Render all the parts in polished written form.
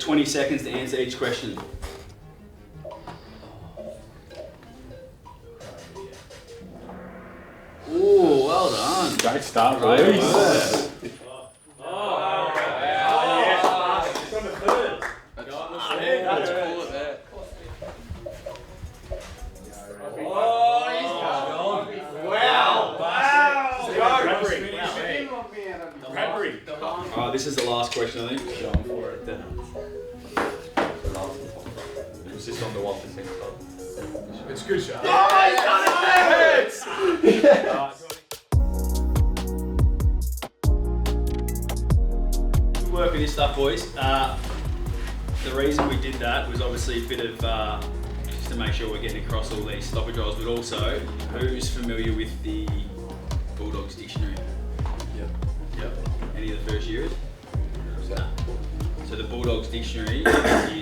20 seconds to answer each question. Ooh, well done. Great start, Reece. Alright, this is the last question, I think. Going for it. It's just on the 1% club. It's good shot. Good work with this stuff, boys. The reason we did that was obviously a bit of just to make sure we're getting across all these stoppage roles, but also who's familiar with the Bulldogs dictionary? Yep. Any of the first years? No. So the Bulldogs dictionary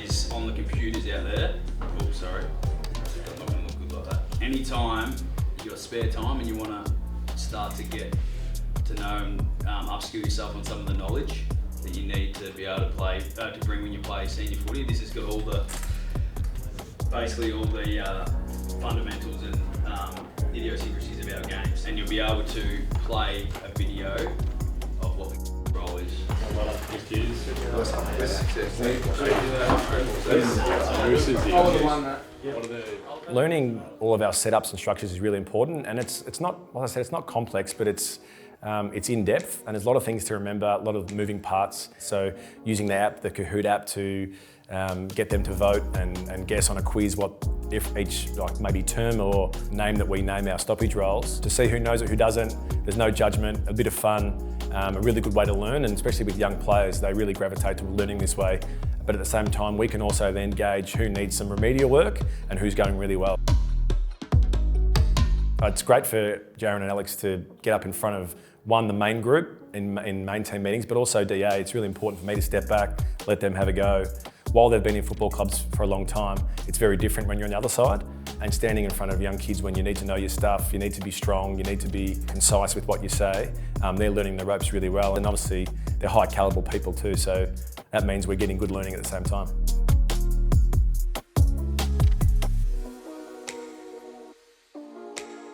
is on the computers out there. Oh, sorry. I'm not going to look good like that. Anytime you've got spare time and you want to start to get to know and upskill yourself on some of the knowledge that you need to be able to play, to bring when you play senior footy. This has got all the, basically all the fundamentals and idiosyncrasies of our games. And you'll be able to play a video of what the role is. Learning all of our setups and structures is really important, and it's not, like I said, it's not complex, but it's in depth, and there's a lot of things to remember, a lot of moving parts. So using the app, the Kahoot app, to get them to vote and guess on a quiz what if each maybe term or name that we name our stoppage roles, to see who knows it, who doesn't. There's no judgment, a bit of fun, a really good way to learn, and especially with young players, they really gravitate to learning this way. But at the same time, we can also then gauge who needs some remedial work and who's going really well. It's great for Jaron and Alex to get up in front of, one, the main group in main team meetings, but also DA. It's really important for me to step back, let them have a go. While they've been in football clubs for a long time, it's very different when you're on the other side. And standing in front of young kids when you need to know your stuff, you need to be strong, you need to be concise with what you say. They're learning the ropes really well, and obviously they're high caliber people too, so that means we're getting good learning at the same time.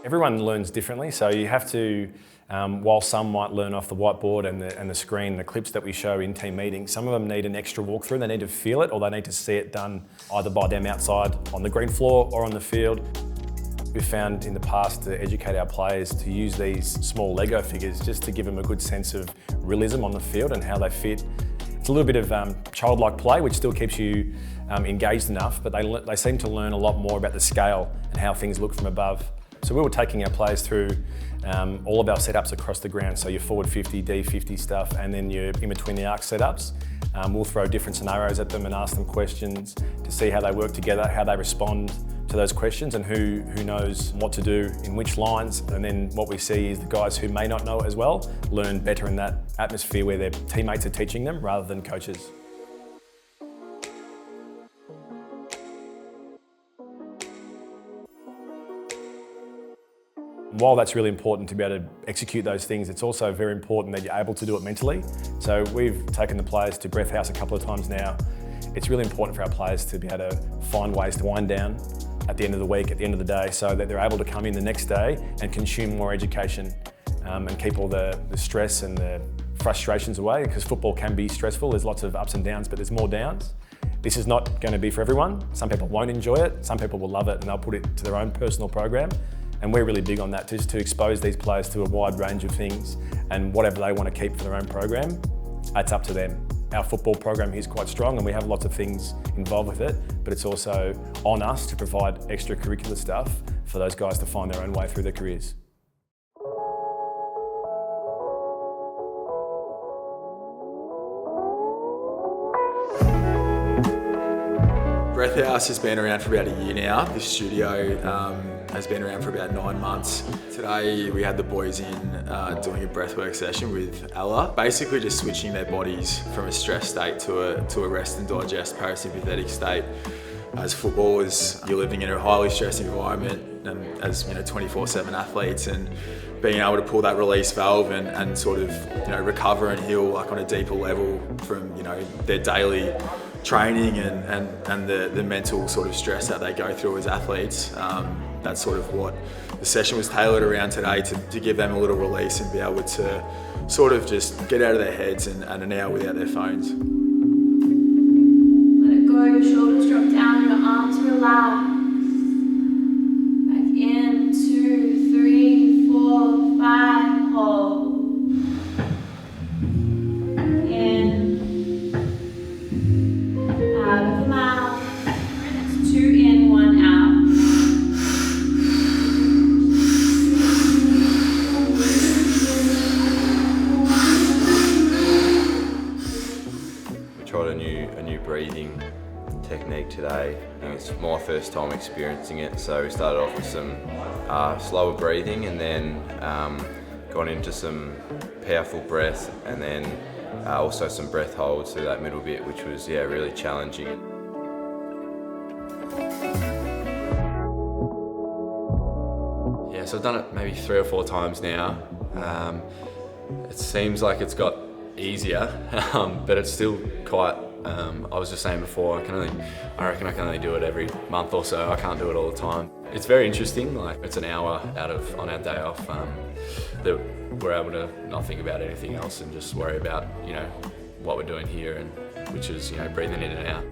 Everyone learns differently, so you have to, while some might learn off the whiteboard and the screen, the clips that we show in team meetings, some of them need an extra walkthrough. They need to feel it, or they need to see it done either by them outside on the green floor or on the field. We've found in the past to educate our players to use these small Lego figures just to give them a good sense of realism on the field and how they fit. It's a little bit of childlike play, which still keeps you engaged enough, but they seem to learn a lot more about the scale and how things look from above. So we were taking our players through all of our setups across the ground, so your forward 50, D50 stuff, and then your in between the arc setups. We'll throw different scenarios at them and ask them questions to see how they work together, how they respond to those questions, and who knows what to do in which lines. And then what we see is the guys who may not know it as well learn better in that atmosphere where their teammates are teaching them rather than coaches. While that's really important to be able to execute those things, it's also very important that you're able to do it mentally. So we've taken the players to Breath Haus a couple of times now. It's really important for our players to be able to find ways to wind down at the end of the week, at the end of the day, so that they're able to come in the next day and consume more education and keep all the stress and the frustrations away, because football can be stressful. There's lots of ups and downs, but there's more downs. This is not going to be for everyone. Some people won't enjoy it, some people will love it and they'll put it to their own personal program. And we're really big on that, just to expose these players to a wide range of things, and whatever they want to keep for their own program, that's up to them. Our football program here is quite strong and we have lots of things involved with it, but it's also on us to provide extracurricular stuff for those guys to find their own way through their careers. Breath Haus has been around for about a year now. This studio has been around for about 9 months. Today we had the boys in doing a breathwork session with Ella. Basically just switching their bodies from a stress state to a rest and digest parasympathetic state. As footballers, you're living in a highly stressed environment, and as 24/7 athletes, and being able to pull that release valve and sort of recover and heal like on a deeper level from their daily training and the mental sort of stress that they go through as athletes. That's sort of what the session was tailored around today, to give them a little release and be able to sort of just get out of their heads and an hour without their phones. Let it go, your shoulders drop down, your arms relax. Back in, 2, 3, 4, 5, hold. In, out of the mouth. That's 2 in, 1 out. We tried a new breathing technique today. It's my first time experiencing it, so we started off with some slower breathing, and then gone into some powerful breath, and then also some breath holds through that middle bit, which was really challenging. Yeah, so I've done it maybe 3 or 4 times now. It seems like it's got easier, but it's still quite. I was just saying before, I reckon I can only do it every month or so. I can't do it all the time. It's very interesting. Like, it's an hour on our day off that we're able to not think about anything else and just worry about what we're doing here, and which is breathing in and out.